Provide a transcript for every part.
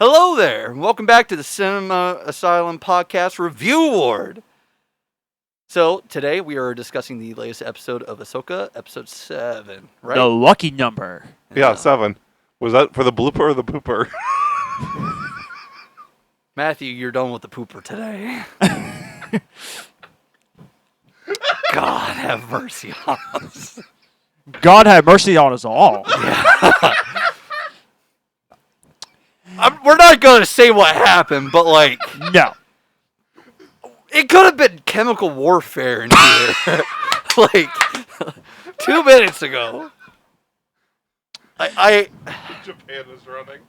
Hello there, and welcome back to the Cinema Asylum Podcast Review Award. So, today we are discussing the latest episode of Ahsoka, episode 7, right? The lucky number. Yeah, 7. Was that for the blooper or the pooper? Matthew, you're done with the pooper today. God have mercy on us. God have mercy on us all. We're not going to say what happened, but like... No. It could have been chemical warfare in here. Like, 2 minutes ago. Japan is running.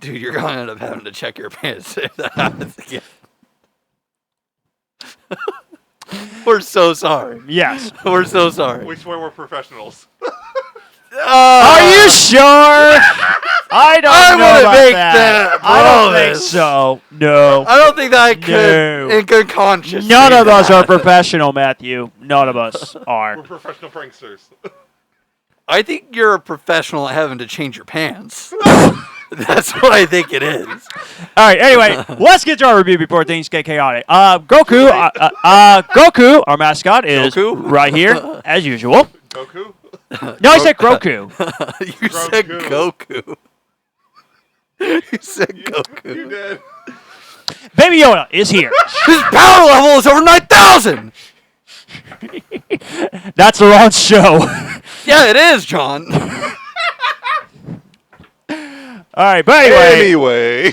Dude, you're going to end up having to check your pants if that happens again. We're so sorry. Yes. We're so sorry. We swear we're professionals. Are you sure? I don't know about make that. that I don't think promise. so. No. I don't think that I could, No. in good conscience. None say of us that. are professional, Matthew. None of us are. We're professional pranksters. I think you're a professional at having to change your pants. That's what I think it is. All right. Anyway, let's get to our review before things get chaotic. Goku, our mascot, is Goku? right here as usual. Goku? No, I said Groku. You said Goku. You said Goku. You did. Baby Yoda is here. His power level is over 9,000. That's the wrong show. Yeah, it is, John. All right, but Anyway.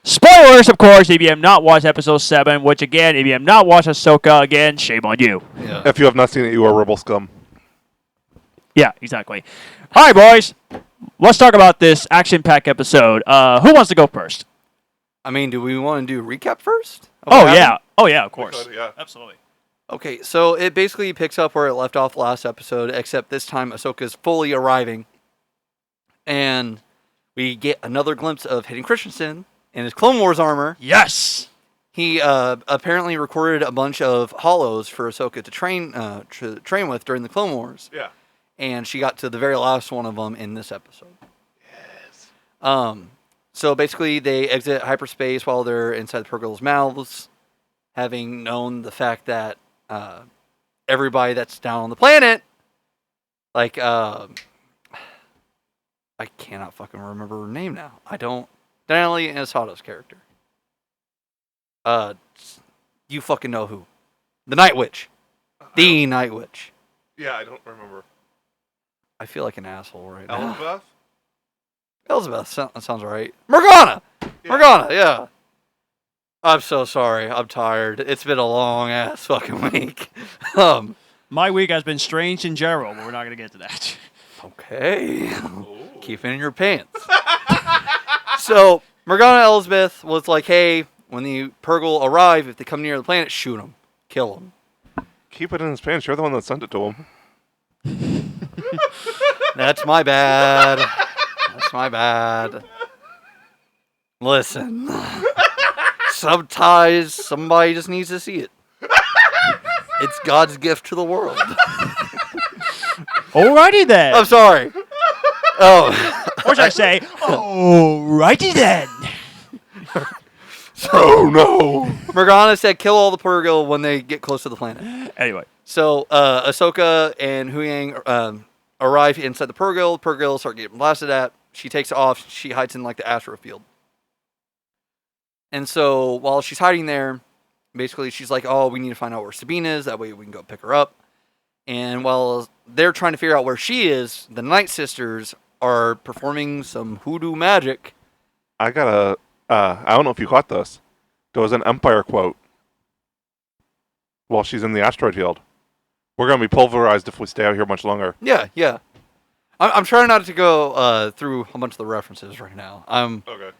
spoilers, of course, if you have not watched episode 7, which, again, if you have not watched Ahsoka, again, shame on you. Yeah. If you have not seen it, you are rebel scum. Yeah, exactly. All right, boys, let's talk about this action-packed episode. Who wants to go first? I mean, do we want to do a recap first? Oh, yeah. Oh, yeah, of course. Yeah. Absolutely. Okay, so it basically picks up where it left off last episode, except this time Ahsoka's fully arriving. And we get another glimpse of Hayden Christensen in his Clone Wars armor. Yes. He apparently recorded a bunch of hollows for Ahsoka to train with during the Clone Wars. Yeah. And she got to the very last one of them in this episode. Yes. So basically, they exit hyperspace while they're inside the Purgle's mouths, having known the fact that everybody that's down on the planet, like, I cannot fucking remember her name now. I don't. Dyllan and Asada's character. You fucking know who. The Night Witch. The Night Witch. Yeah, I don't remember. I feel like an asshole right now. Elizabeth? Elizabeth sounds right. Morgana! Yeah. Morgana, yeah. I'm so sorry. I'm tired. It's been a long ass fucking week. My week has been strange in general, but we're not going to get to that. Okay. Ooh. Keep it in your pants. So, Morgana Elizabeth was like, hey, when the Purgle arrive, if they come near the planet, shoot them. Kill them. Keep it in his pants. You're the one that sent it to him. That's my bad. That's my bad. Listen. Sometimes somebody just needs to see it. It's God's gift to the world. Alrighty then. I'm sorry. Oh. Or should I say, alrighty then. Oh, no. Morgana said kill all the Purgle when they get close to the planet. Anyway. So, Ahsoka and Huyang arrive inside the Purgle. Purgle start getting blasted at. She takes off. She hides in, like, the astro field. And so, while she's hiding there, basically, she's like, oh, we need to find out where Sabine is. That way we can go pick her up. And while they're trying to figure out where she is, the Night Sisters are performing some hoodoo magic. I don't know if you caught this. There was an Empire quote while she's in the asteroid field. We're going to be pulverized if we stay out here much longer. Yeah, yeah. I'm trying not to go through a bunch of the references right now. I'm Okay.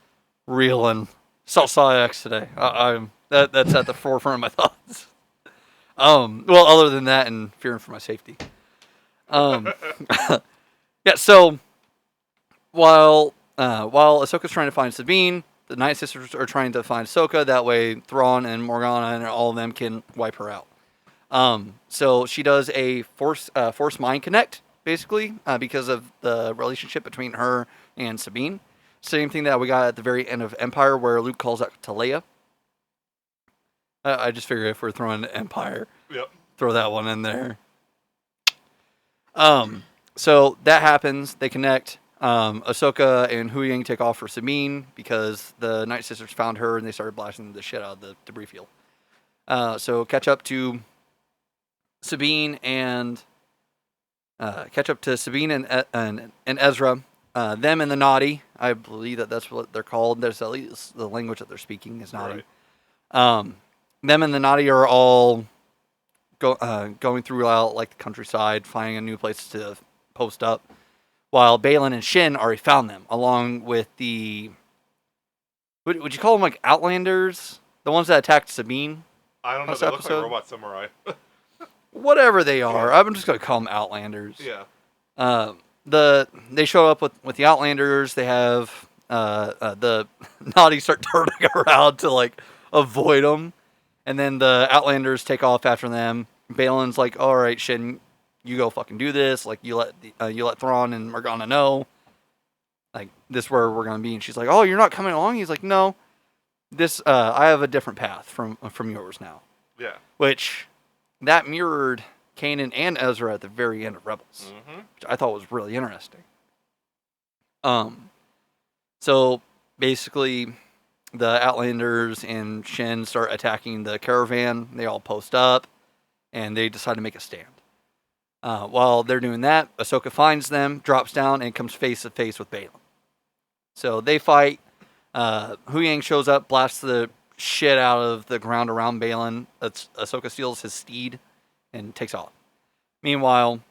reeling. Southside X today. That's at the forefront of my thoughts. Well, other than that, and fearing for my safety. Yeah. So while Ahsoka's trying to find Sabine, the Night Sisters are trying to find Ahsoka. That way, Thrawn and Morgana and all of them can wipe her out. So she does a force mind connect, basically, because of the relationship between her and Sabine. Same thing that we got at the very end of Empire, where Luke calls out to Leia. I just figure if we're throwing Empire, throw that one in there. So that happens. They connect. Ahsoka and Huyang take off for Sabine because the Night Sisters found her and they started blasting the shit out of the debris field. So catch up to Sabine and Ezra. Them and the Naughty. I believe that's what they're called. There's at least the language that they're speaking is Naughty. Right. Them and the Naughty are all going throughout like the countryside, finding a new place to post up, while Baylan and Shin already found them, along with the would you call them like Outlanders, the ones that attacked Sabine? I don't know. They look like robot samurai. Whatever they are, I'm just gonna call them Outlanders. Yeah. They show up with the Outlanders. They have the Naughty start turning around to like avoid them, and then the Outlanders take off after them. Baylan's like, "All right, Shin, you go fucking do this. Like you let Thrawn and Morgana know. Like this is where we're gonna be." And she's like, "Oh, you're not coming along?" He's like, "No, this I have a different path from yours now." Yeah. Which that mirrored Kanan and Ezra at the very end of Rebels, which I thought was really interesting. So basically, the Outlanders and Shin start attacking the caravan. They all post up, and they decide to make a stand. While they're doing that, Ahsoka finds them, drops down, and comes face to face with Baylan. So they fight. Huyang shows up, blasts the shit out of the ground around Baylan. Ahsoka steals his steed and takes off. Meanwhile,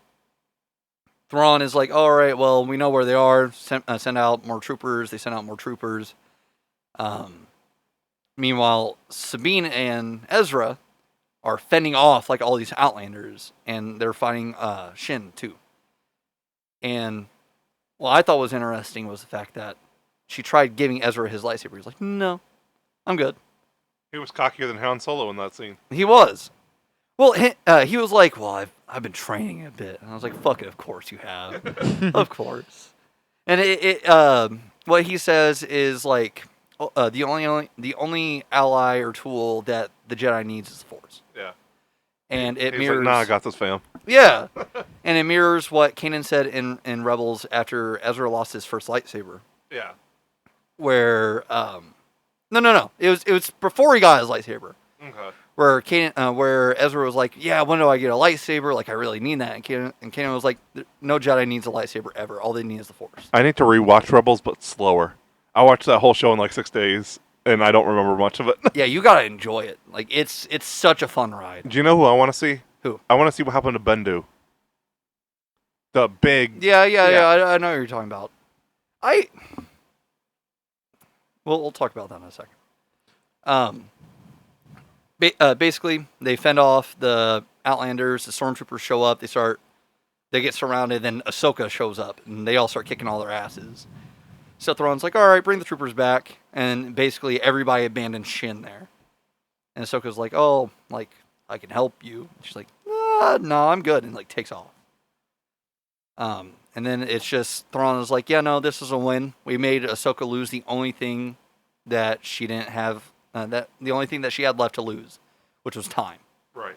Thrawn is like, "All right, well, we know where they are. Send out more troopers." They send out more troopers. Meanwhile, Sabine and Ezra are fending off like all these Outlanders, and they're fighting Shin too. And what I thought was interesting was the fact that she tried giving Ezra his lightsaber. He's like, "No, I'm good." He was cockier than Han Solo in that scene. He was. Well, he was like, "Well, I've been training a bit," and I was like, "Fuck it, of course you have, of course." And what he says is like, the only ally or tool that the Jedi needs is the Force. Yeah. And it He's mirrors. Like, "Nah, I got this, fam." Yeah, and it mirrors what Kanan said in Rebels after Ezra lost his first lightsaber. Yeah. Where no, it was before he got his lightsaber. Okay. Where Ezra was like, "Yeah, when do I get a lightsaber? Like, I really need that." And Kanan was like, "No Jedi needs a lightsaber ever. All they need is the Force." I need to rewatch Rebels, but slower. I watched that whole show in like 6 days, and I don't remember much of it. Yeah, you gotta enjoy it. Like, it's such a fun ride. Do you know who I want to see? Who? I want to see what happened to Bendu. The big... Yeah. I know what you're talking about. We'll talk about that in a second. Basically, they fend off the Outlanders. The Stormtroopers show up. They get surrounded. Then Ahsoka shows up, and they all start kicking all their asses. So Thrawn's like, "All right, bring the troopers back." And basically, everybody abandons Shin there. And Ahsoka's like, "Oh, like, I can help you." She's like, "No, I'm good," and like takes off. And then it's just Thrawn is like, "Yeah, no, this is a win. We made Ahsoka lose the only thing that she didn't have, the only thing that she had left to lose, which was time." Right.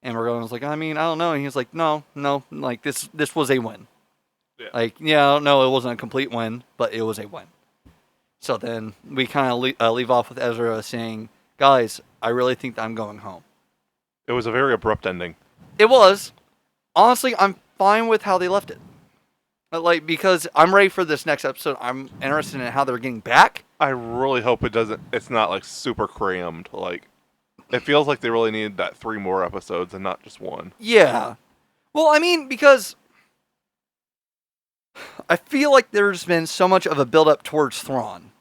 And Morgana was like, "I mean, I don't know." And he's like, no, like this was a win. Yeah. Like, yeah, no, it wasn't a complete win, but it was a win. So then we kind of leave off with Ezra saying, "Guys, I really think that I'm going home." It was a very abrupt ending. It was. Honestly, I'm fine with how they left it. Like, because I'm ready for this next episode. I'm interested in how they're getting back. I really hope it's not like super crammed. Like, it feels like they really needed that 3 more episodes and not just 1. Yeah. Well, I mean, because I feel like there's been so much of a build-up towards Thrawn.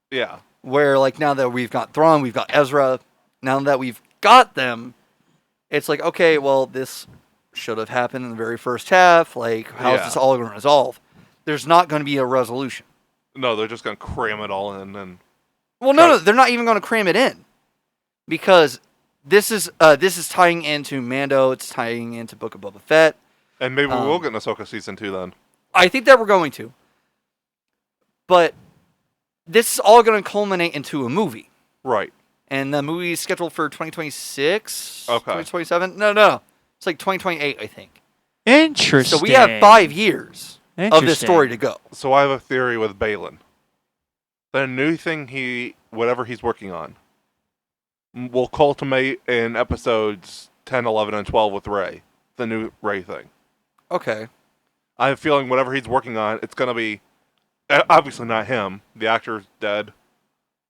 Yeah. Where, like, now that we've got Thrawn, we've got Ezra, now that we've got them, it's like, okay, well, this should have happened in the very first half. Like, how's this all going to resolve? There's not going to be a resolution. No, they're just going to cram it all in. And well, no, they're not even going to cram it in. Because this is tying into Mando, it's tying into Book of Boba Fett. And maybe we will get an Ahsoka Season 2 then. I think that we're going to. But this is all going to culminate into a movie. Right. And the movie is scheduled for 2026? Okay. 2027? No. It's like 2028, I think. Interesting. So we have 5 years of this story to go. So I have a theory with Balin. The new thing whatever he's working on, will culminate in episodes 10, 11, and 12 with Rey. The new Rey thing. Okay. I have a feeling whatever he's working on, it's going to be... Obviously not him. The actor's dead.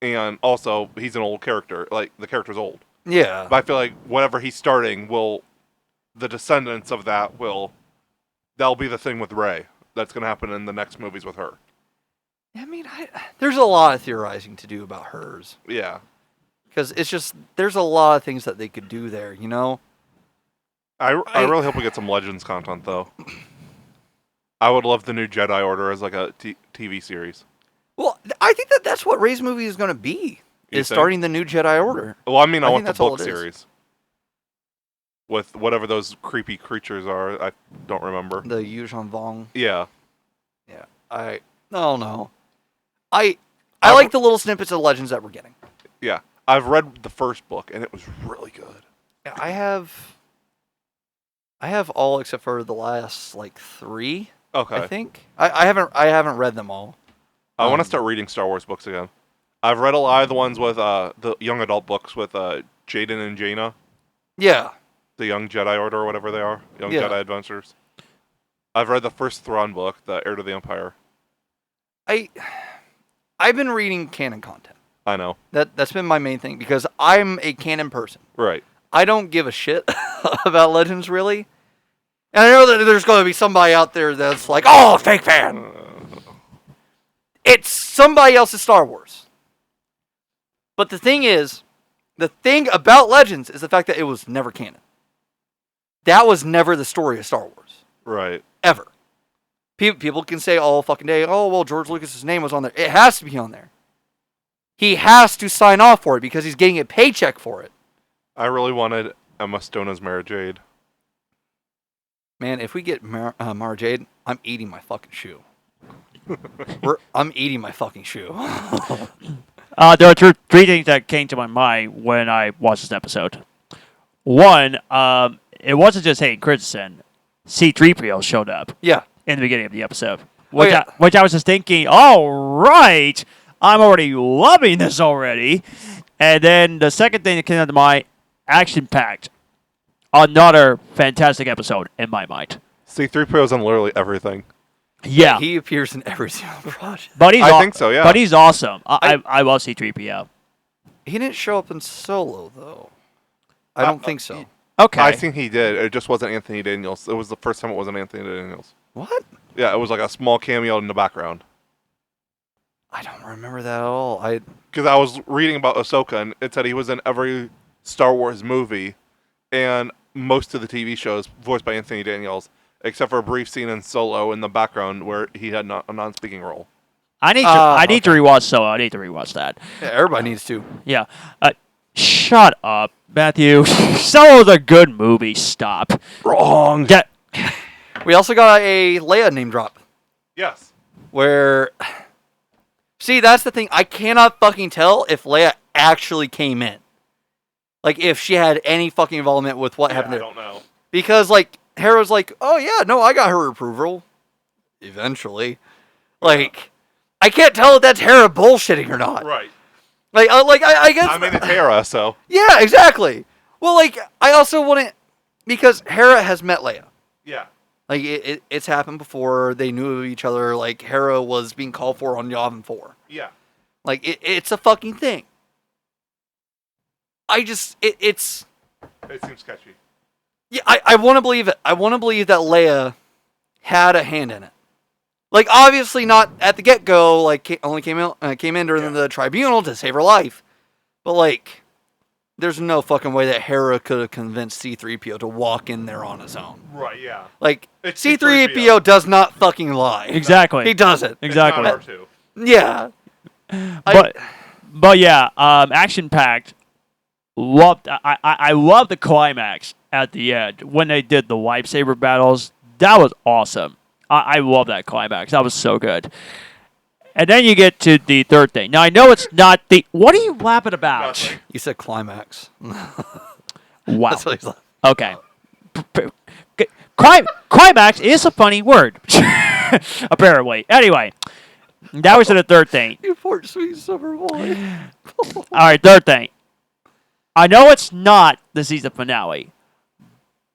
And also, he's an old character. Like, the character's old. Yeah. But I feel like whatever he's starting the descendants of that'll be the thing with Rey. That's going to happen in the next movies with her. I mean, there's a lot of theorizing to do about hers. Yeah. Because it's just, there's a lot of things that they could do there, you know? I really hope we get some Legends content, though. I would love the new Jedi Order as like a TV series. Well, I think that's what Rey's movie is going to be. You is think? Starting the new Jedi Order. Well, I mean, I want think the that's all book it is. series. With whatever those creepy creatures are. I don't remember. The Yuuzhan Vong. Yeah. Yeah. I don't know. I like the little snippets of Legends that we're getting. Yeah. I've read the first book, and it was really good. Yeah, I have all except for the last, like, 3, Okay. I think. I haven't read them all. I want to start reading Star Wars books again. I've read a lot of the ones with the young adult books with Jaden and Jaina, Yeah. the Young Jedi Order or whatever they are, Young Yeah. Jedi Adventures. I've read the first Thrawn book, The Heir to the Empire. I've been reading canon content. I know. That's been my main thing because I'm a canon person. Right. I don't give a shit about Legends, really. And I know that there's going to be somebody out there that's like, oh, fake fan. It's somebody else's Star Wars. But the thing about Legends is the fact that it was never canon. That was never the story of Star Wars. Right. Ever. People can say all fucking day, oh, well, George Lucas's name was on there. It has to be on there. He has to sign off for it because he's getting a paycheck for it. I really wanted Emma Stone as Mara Jade. Man, if we get Mara Jade, I'm eating my fucking shoe. I'm eating my fucking shoe. There are three things that came to my mind when I watched this episode. One, it wasn't just Hayden Christensen. C-3PO showed up Yeah. in the beginning of the episode. Oh, yeah. Which I was just thinking, all right, I'm already loving this already. And then the second thing that came to mind, action-packed. Another fantastic episode in my mind. C-3PO's on literally everything. Yeah. He appears in every single project. But he's I think so, yeah. But he's awesome. I love C-3PO. He didn't show up in Solo, though. I don't think so. Okay. I think he did. It just wasn't Anthony Daniels. It was the first time it wasn't Anthony Daniels. What? Yeah, it was like a small cameo in the background. I don't remember that at all. Because I was reading about Ahsoka, and it said he was in every Star Wars movie and most of the TV shows voiced by Anthony Daniels, except for a brief scene in Solo in the background where he had a non-speaking role. I need to rewatch Solo. I need to rewatch that. Yeah, everybody needs to. Yeah. Shut up, Matthew. Solo's a good movie. Stop. Wrong. We also got a Leia name drop. Yes. Where... See, that's the thing. I cannot fucking tell if Leia actually came in. Like, if she had any fucking involvement with what happened I there. don't know. Because, like, Hera's like, oh, yeah, no, I got her approval. Eventually. Like, I can't tell if that's Hera bullshitting or not. Right. Like, I guess... I mean, it's Hera, so... Yeah, exactly. Well, like, I also wouldn't... Because Hera has met Leia. Yeah. Like, it's happened before. They knew of each other. Like, Hera was being called for on Yavin 4. Yeah. Like, it's a fucking thing. It's... It seems sketchy. Yeah, I want to believe it. I want to believe that Leia had a hand in it. Like, obviously not at the get-go, like, only came in during the tribunal to save her life. But, like, there's no fucking way that Hera could have convinced C-3PO to walk in there on his own. Right, yeah. Like, It's C-3PO does not fucking lie. Exactly. He doesn't. Exactly. It's not R2. Yeah. But yeah, action-packed. I love the climax at the end when they did the lightsaber battles. That was awesome. I love that climax. That was so good. And then you get to the third thing. Now, I know it's not the... What are you laughing about? Nothing. You said climax. Wow. That's what he's like. Okay. Climax is a funny word. Apparently. Anyway, that was the third thing. You poor sweet summer boy. All right, third thing. I know it's not the season finale,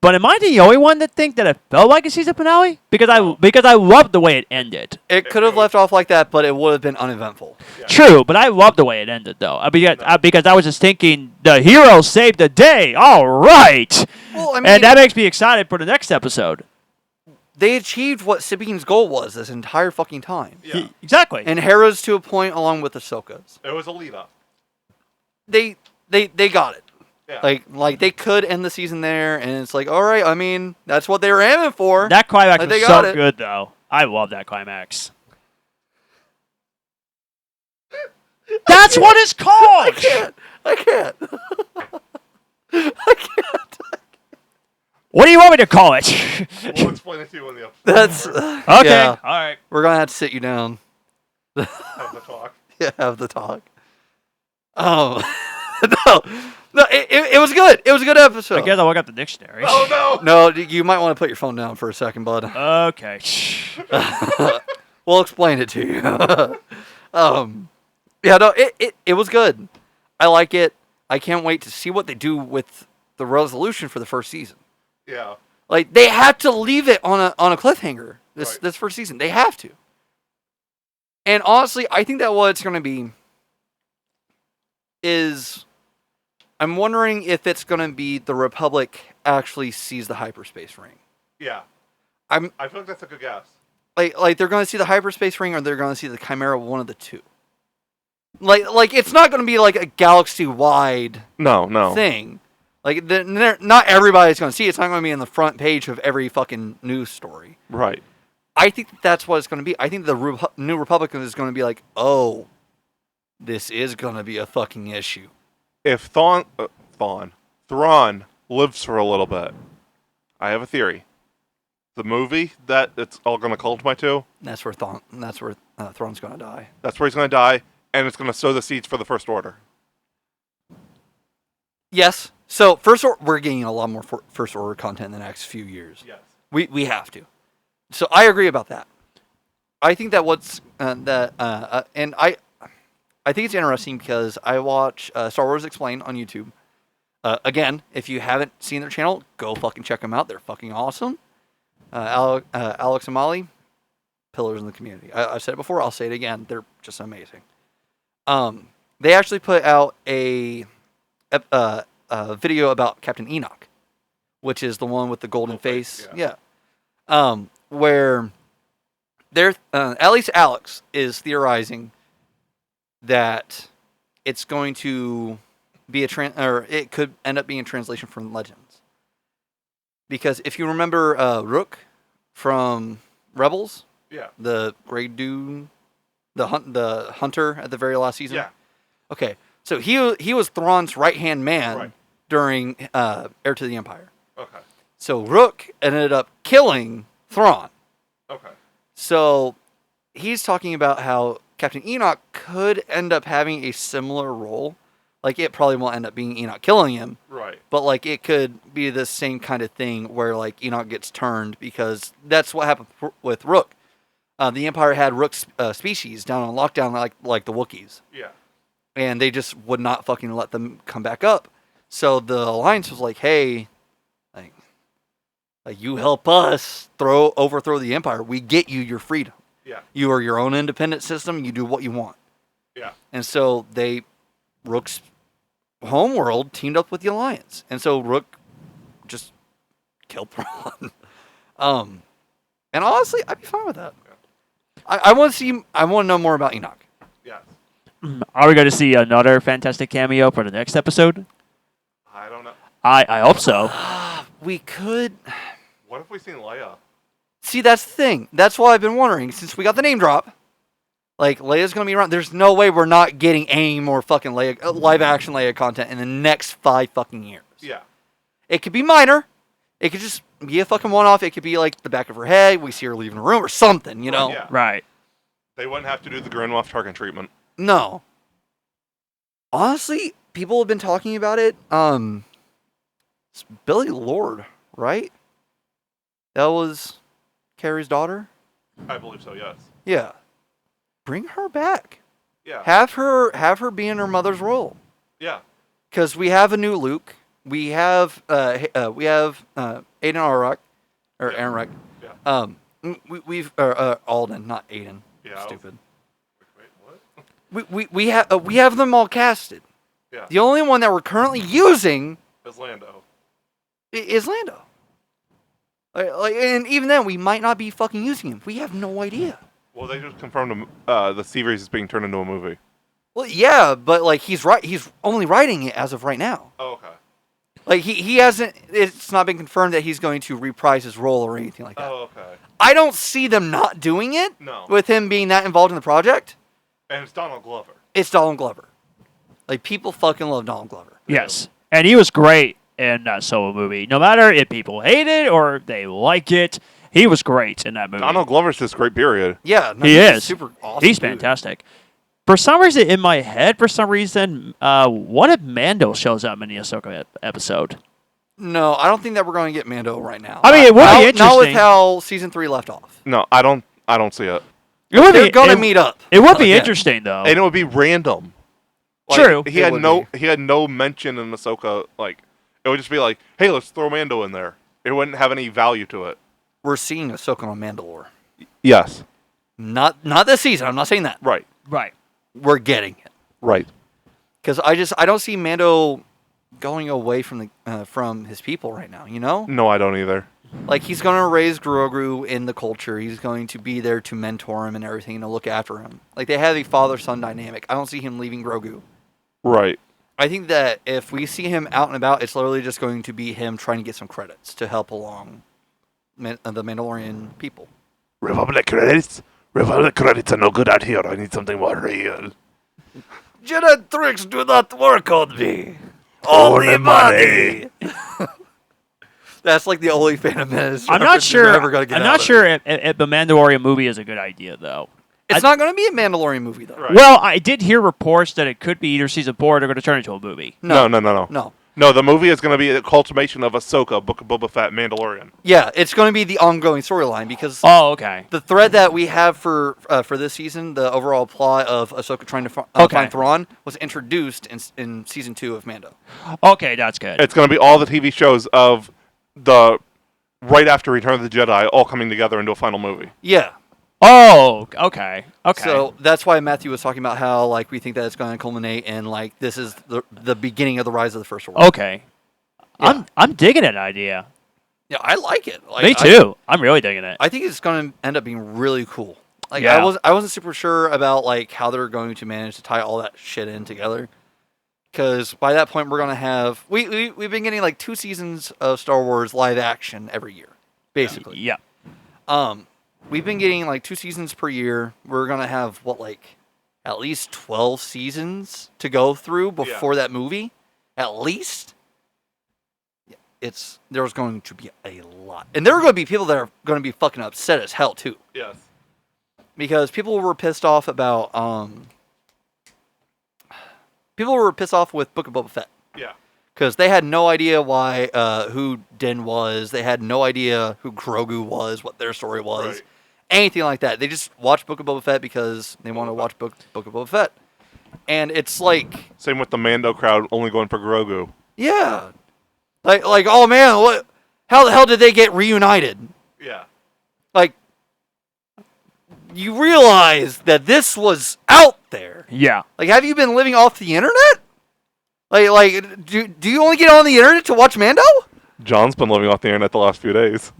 but am I the only one that think that it felt like a season finale? Because I loved the way it ended. It could have left off like that, but it would have been uneventful. Yeah. True, but I loved the way it ended, though. Because I was just thinking, the hero saved the day. All right. Well, I mean, And that makes me excited for the next episode. they achieved what Sabine's goal was this entire fucking time. Yeah. Exactly. And Hera's to a point, along with Ahsoka's. It was a lead up. They got it. Yeah. Like they could end the season there, and it's like, all right. I mean, that's what they were aiming for. That climax Like, was they so got it. good, though. I love that climax. That's what it's called! I can't. I can't. What do you want me to call it? We'll explain it to you when the episode That's Okay. Yeah. All right. We're gonna have to sit you down. have the talk. Yeah, have the talk. Oh no, it was good. It was a good episode. I guess I'll look up the dictionary. Oh no! No, you might want to put your phone down for a second, bud. Okay. We'll explain it to you. Yeah, no, it was good. I like it. I can't wait to see what they do with the resolution for the first season. Yeah. Like they had to leave it on a cliffhanger Right. this first season. They have to. And honestly, I think that what it's going to be is I'm wondering if it's going to be the Republic actually sees the hyperspace ring. Yeah. I feel like that's a good guess. Like they're going to see the hyperspace ring, or they're going to see the Chimera, one of the two. Like it's not going to be like a galaxy-wide No. thing. Like not everybody's going to see it. It's not going to be in the front page of every fucking news story. Right. I think that's what it's going to be. I think the New Republic is going to be like, oh, this is going to be a fucking issue. If Thrawn lives for a little bit, I have a theory. The movie that it's all going to culminate to, That's where Thrawn's going to die. that's where he's going to die, and it's going to sow the seeds for the First Order. Yes. So we're getting a lot more First Order content in the next few years. Yes. We have to. So I agree about that. I think that and I think it's interesting because I watch Star Wars Explained on YouTube. Again, if you haven't seen their channel, go fucking check them out. They're fucking awesome. Alex and Molly, pillars in the community. I've said it before. I'll say it again. They're just amazing. They actually put out a video about Captain Enoch, which is the one with the golden face. Yeah. Where they're at least Alex is theorizing that it's going to be or it could end up being a translation from Legends. Because if you remember Rook from Rebels, Yeah. the Grey Dune, the hunter at the very last season. Yeah. Okay, so he was Thrawn's right-hand man during Heir to the Empire. Okay. So Rook ended up killing Thrawn. Okay. So he's talking about how Captain Enoch could end up having a similar role. Like, it probably won't end up being Enoch killing him. Right. But, like, it could be the same kind of thing where, like, Enoch gets turned because that's what happened with Rook. The Empire had Rook's species down on lockdown like the Wookiees. Yeah. And they just would not fucking let them come back up. So the Alliance was like, hey, like you help us overthrow the Empire. We get you your freedom. Yeah. You are your own independent system. You do what you want. Yeah. And so Rook's homeworld teamed up with the Alliance. And so Rook just killed Thrawn. And honestly, I'd be fine with that. Yeah. I want to know more about Enoch. Yeah. Are we going to see another fantastic cameo for the next episode? I don't know. I hope so. We could. What if we seen Leia? See, that's the thing. That's why I've been wondering. Since we got the name drop, like, Leia's going to be around. There's no way we're not getting any more fucking live-action Leia content in the next 5 fucking years. Yeah. It could be minor. It could just be a fucking one-off. It could be, like, the back of her head. We see her leaving the room or something, you know? Yeah. Right. They wouldn't have to do the Grand Moff Tarkin treatment. No. Honestly, people have been talking about it. It's Billy Lord, right? That was Carrie's daughter? I believe so, yes. Yeah. Bring her back. Yeah. Have her be in her mother's role. Yeah. Because we have a new Luke. We have Aiden Arrak, or Yeah. Aaron Reck. Yeah. We've Alden, not Aiden. Yeah. Stupid. Wait, what? We have them all casted. Yeah. The only one that we're currently using It's Lando. is Lando. And even then, we might not be fucking using him. We have no idea. Well, they just confirmed the series is being turned into a movie. Well, yeah, but like he's only writing it as of right now. Oh, okay. Like he hasn't. It's not been confirmed that he's going to reprise his role or anything like that. Oh, okay. I don't see them not doing it. No. With him being that involved in the project. And it's Donald Glover. It's Donald Glover. Like people fucking love Donald Glover. Yes, and he was great in that Solo movie. No matter if people hate it or they like it, he was great in that movie. Donald Glover's this great period. Yeah, no, He he's is. super awesome. He's dude. fantastic. For some reason, in my head, what if Mando shows up in the Ahsoka episode? No, I don't think that we're going to get Mando right now. I mean, it would be Not with interesting. how season 3 left off. No, I don't see it. It would They're be, going to it- meet up. It would be again. interesting, though. And it would be random. Like, True. He It had would he had no mention in Ahsoka. Like, it would just be like, hey, let's throw Mando in there. It wouldn't have any value to it. We're seeing Ahsoka on Mandalore. Yes. Not this season. I'm not saying that. Right. Right. We're getting it. Right. Because I don't see Mando going away from his people right now. You know, No, I don't either. like he's going to raise Grogu in the culture. He's going to be there to mentor him and everything and to look after him. Like they have a father-son dynamic. I don't see him leaving Grogu. Right. I think that if we see him out and about, it's literally just going to be him trying to get some credits to help along the Mandalorian people. Republic credits? Republic credits are no good out here. I need something more real. Jedi tricks do not work on me. Only money. That's like the only Phantom Menace. I'm not reference sure. you're ever gonna get I'm out not of. sure if the Mandalorian movie is a good idea, though. It's not going to be a Mandalorian movie though. Right. Well, I did hear reports that it could be either season 4 or they're going to turn it into a movie. No. No. No, the movie is going to be a culmination of Ahsoka, Book of Boba Fett, Mandalorian. Yeah, it's going to be the ongoing storyline because Oh, okay. the thread that we have for this season, the overall plot of Ahsoka trying to Okay. find Thrawn, was introduced in season 2 of Mando. Okay, that's good. It's going to be all the TV shows of the right after Return of the Jedi all coming together into a final movie. Yeah. Oh, okay. Okay. So that's why Matthew was talking about how like we think that it's going to culminate in like this is the beginning of the rise of the First Order. okay. Yeah. I'm digging that idea. Yeah, I like it. Like, Me too. I'm really digging it. I think it's going to end up being really cool. Like Yeah. I wasn't super sure about like how they're going to manage to tie all that shit in together. Because by that point we're going to have we've been getting like 2 seasons of Star Wars live action every year, basically. Yeah. We've been getting like 2 seasons per year. We're going to have like at least 12 seasons to go through before that movie. At least. There's going to be a lot. And there are going to be people that are going to be fucking upset as hell too. Yes. Because people were pissed off about with Book of Boba Fett. Yeah. Because they had no idea who Din was. They had no idea who Grogu was, what their story was. Right. Anything like that. They just watched Book of Boba Fett because they want to watch Book of Boba Fett. And it's like, Same with the Mando crowd only going for Grogu. yeah. Like oh man, what? How the hell did they get reunited? Yeah. Like, you realize that this was out there. Yeah. Like, have you been living off the internet? Like, do you only get on the internet to watch Mando? John's been living off the internet the last few days.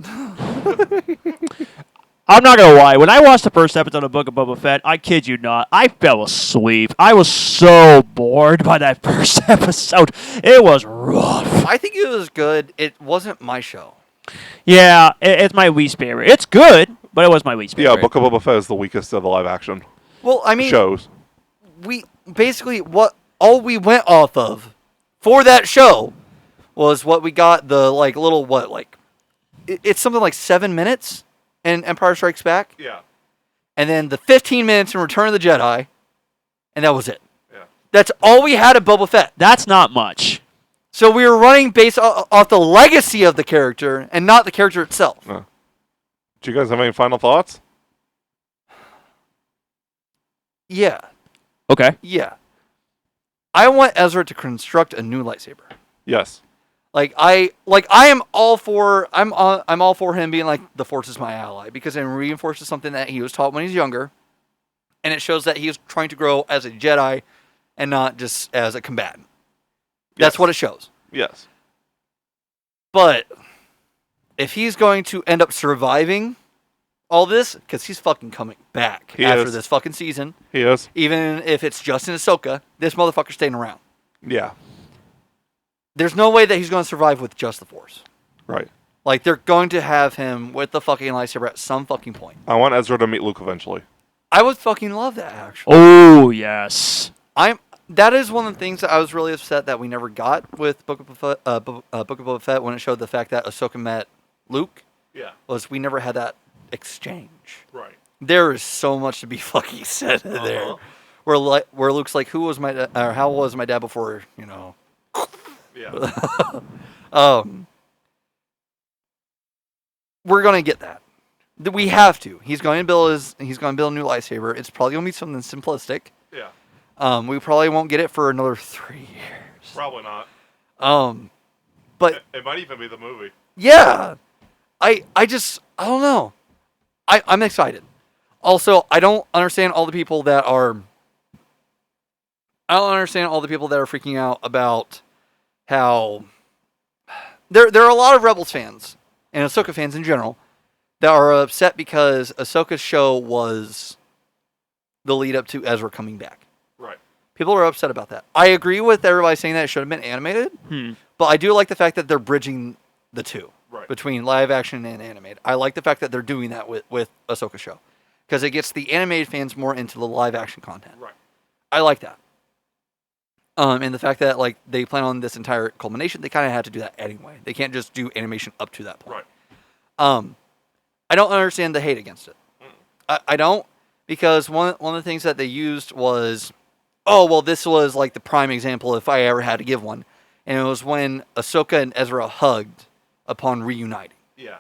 I'm not gonna lie. When I watched the first episode of Book of Boba Fett, I kid you not, I fell asleep. I was so bored by that first episode. It was rough. I think it was good. It wasn't my show. Yeah, it's my least favorite. It's good, but it was my least favorite. Yeah, Book of Boba Fett is the weakest of the live action Well, I mean, shows. we basically all we went off of for that show was what we got it's something like 7 minutes in Empire Strikes Back. Yeah. and then the 15 minutes in Return of the Jedi, and that was it. Yeah. That's all we had of Boba Fett. That's not much. So we were running based off the legacy of the character and not the character itself. Do you guys have any final thoughts? Yeah. Okay. Yeah. I want Ezra to construct a new lightsaber. Yes. I am all for I'm all for him being like the Force is my ally because it reinforces something that he was taught when he's younger, and it shows that he is trying to grow as a Jedi and not just as a combatant. That's what it shows. Yes. But if he's going to end up surviving all this, because he's fucking coming back after this fucking season, He is. even if it's just in Ahsoka, this motherfucker's staying around. Yeah. There's no way that he's going to survive with just the Force. Right. Like, they're going to have him with the fucking lightsaber at some fucking point. I want Ezra to meet Luke eventually. I would fucking love that, actually. Oh, yes. That is one of the things that I was really upset that we never got with Book of Boba Fett when it showed the fact that Ahsoka met Luke. Yeah. Was we never had that exchange. Right. There is so much to be fucking said there. Where Luke's like, how was my dad before, you know? Yeah. We're gonna get that. We have to. He's going to build a new lightsaber. It's probably gonna be something simplistic. Yeah. We probably won't get it for another 3 years. Probably not. But It might even be the movie. yeah, I don't know. I'm excited. Also, I don't understand all the people that are freaking out about how there are a lot of Rebels fans and Ahsoka fans in general that are upset because Ahsoka's show was the lead up to Ezra coming back. Right. People are upset about that. I agree with everybody saying that it should have been animated, but I do like the fact that they're bridging the two between live action and animated. I like the fact that they're doing that with Ahsoka show because it gets the animated fans more into the live action content. Right. I like that. And the fact that like they plan on this entire culmination, they kind of had to do that anyway. They can't just do animation up to that point. Right. I don't understand the hate against it. I don't, because one of the things that they used was, oh well, this was like the prime example if I ever had to give one, and it was when Ahsoka and Ezra hugged upon reuniting. Yeah.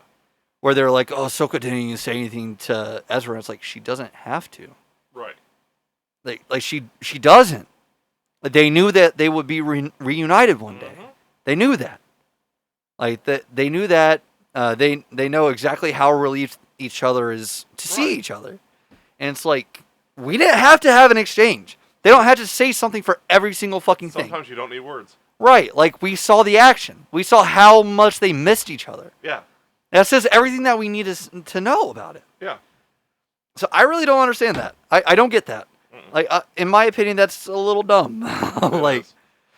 Where they're like, oh, Ahsoka didn't even say anything to Ezra. It's like she doesn't have to. Right. Like she doesn't. They knew that they would be reunited one day. They knew that. Like that, they knew that. They know exactly how relieved each other is to see each other, and it's like we didn't have to have an exchange. They don't have to say something for every single fucking thing. Sometimes you don't need words. Right? Like we saw the action. We saw how much they missed each other. Yeah. That says everything that we need to know about it. Yeah. So I really don't understand that. I don't get that. Like, in my opinion, that's a little dumb. like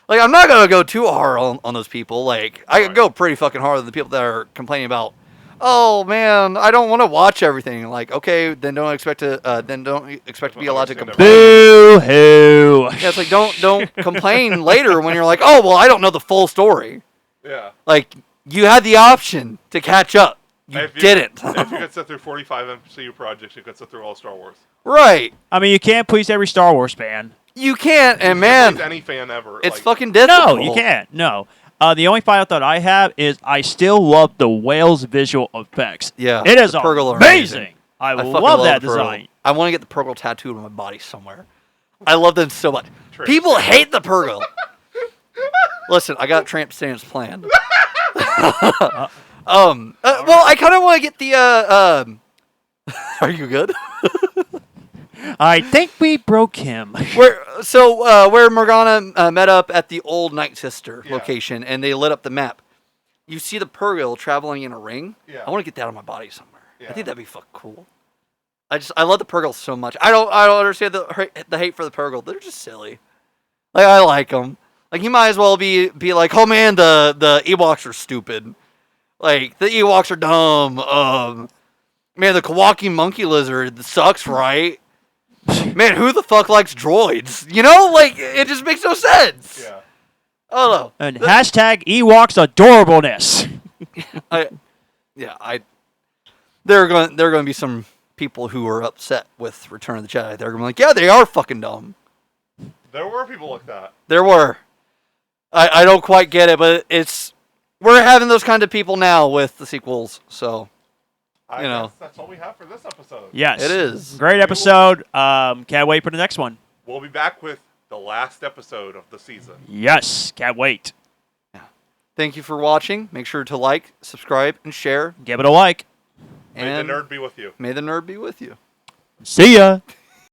I'm not gonna go too hard on those people. Like, I could go pretty fucking hard on the people that are complaining about, oh man, I don't want to watch everything. Like, okay, then don't expect to be allowed to complain. Boo hoo. Yeah, it's like don't complain later when you're like, oh well, I don't know the full story. Yeah. Like, you had the option to catch up. You didn't. If you could sit through 45 MCU projects, you could sit through all Star Wars. Right. I mean, you can't please every Star Wars fan. You can't, and You man, can't please any fan ever. it's like, fucking difficult. No, you can't. No. The only final thought I have is I still love the whale's visual effects. Yeah, It is the Purgle are amazing. I fucking love that the Purgle. design. I want to get the Purgle tattooed on my body somewhere. I love them so much. Tramp People stamps. hate the Purgle. Listen, I got tramp stamps planned. Well, I kind of want to get the. Are you good? I think we broke him. where Morgana met up at the old Night Sister location, and they lit up the map. You see the Purgle traveling in a ring. Yeah. I want to get that on my body somewhere. Yeah. I think that'd be fucking cool. I love the Purgle so much. I don't understand the hate for the Purgle. They're just silly. Like, I like them. Like, you might as well be like, oh man, the Ewoks are stupid. Like, the Ewoks are dumb. Man, the Kawaki monkey lizard sucks, right? Man, who the fuck likes droids? You know, like, it just makes no sense. Yeah. Oh no. And hashtag Ewoks adorableness. There are going to be some people who are upset with Return of the Jedi. They're going to be like, yeah, they are fucking dumb. There were people like that. There were. I don't quite get it, but we're having those kind of people now with the sequels, so I you know. guess that's all we have for this episode. Yes. It is. Great episode. Can't wait for the next one. We'll be back with the last episode of the season. Yes. Can't wait. Thank you for watching. Make sure to like, subscribe, and share. Give it a like. May the nerd be with you. May the nerd be with you. See ya.